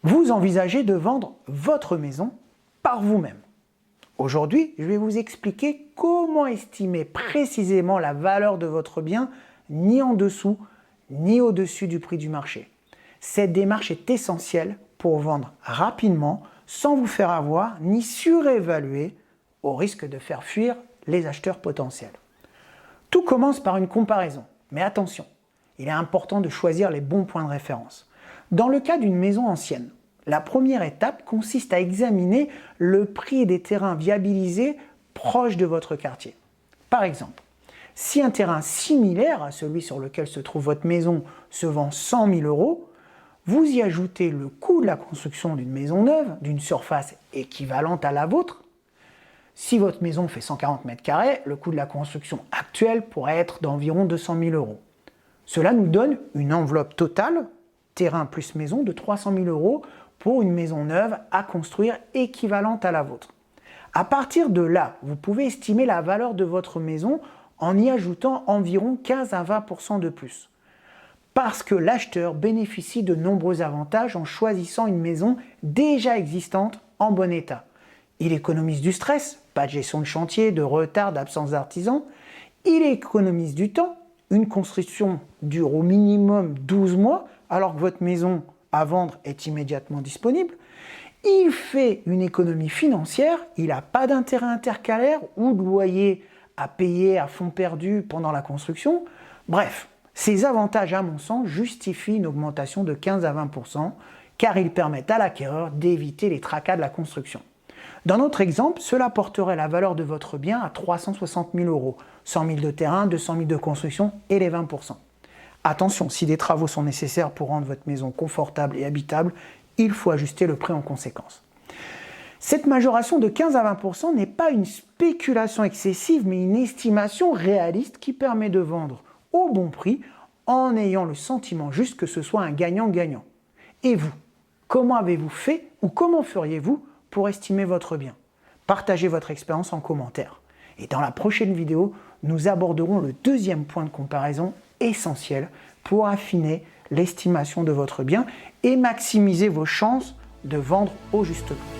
vous envisagez de vendre votre maison par vous-même. Aujourd'hui, je vais vous expliquer comment estimer précisément la valeur de votre bien, ni en dessous, ni au-dessus du prix du marché. Cette démarche est essentielle pour vendre rapidement, sans vous faire avoir, ni surévaluer, au risque de faire fuir les acheteurs potentiels. Tout commence par une comparaison, mais attention, il est important de choisir les bons points de référence. Dans le cas d'une maison ancienne, la première étape consiste à examiner le prix des terrains viabilisés proches de votre quartier. Par exemple, si un terrain similaire à celui sur lequel se trouve votre maison se vend 100 000 €, vous y ajoutez le coût de la construction d'une maison neuve, d'une surface équivalente à la vôtre. Si votre maison fait 140 m², le coût de la construction actuelle pourrait être d'environ 200 000 €. Cela nous donne une enveloppe totale, terrain plus maison, de 300 000 € pour une maison neuve à construire équivalente à la vôtre. À partir de là, vous pouvez estimer la valeur de votre maison en y ajoutant environ 15 à 20% de plus. Parce que l'acheteur bénéficie de nombreux avantages en choisissant une maison déjà existante en bon état. Il économise du stress, pas de gestion de chantier, de retard, d'absence d'artisans. Il économise du temps. Une construction dure au minimum 12 mois, alors que votre maison à vendre est immédiatement disponible. Il fait une économie financière, il n'a pas d'intérêt intercalaire ou de loyer à payer à fonds perdu pendant la construction. Bref, ces avantages, à mon sens, justifient une augmentation de 15 à 20%, car ils permettent à l'acquéreur d'éviter les tracas de la construction. Dans notre exemple, cela porterait la valeur de votre bien à 360 000 €, 100 000 de terrain, 200 000 de construction et les 20%. Attention, si des travaux sont nécessaires pour rendre votre maison confortable et habitable, il faut ajuster le prix en conséquence. Cette majoration de 15 à 20% n'est pas une spéculation excessive, mais une estimation réaliste qui permet de vendre au bon prix en ayant le sentiment juste que ce soit un gagnant-gagnant. Et vous, comment avez-vous fait ou comment feriez-vous pour estimer votre bien? Partagez votre expérience en commentaire. Et dans la prochaine vidéo, nous aborderons le deuxième point de comparaison essentiel pour affiner l'estimation de votre bien et maximiser vos chances de vendre au juste prix.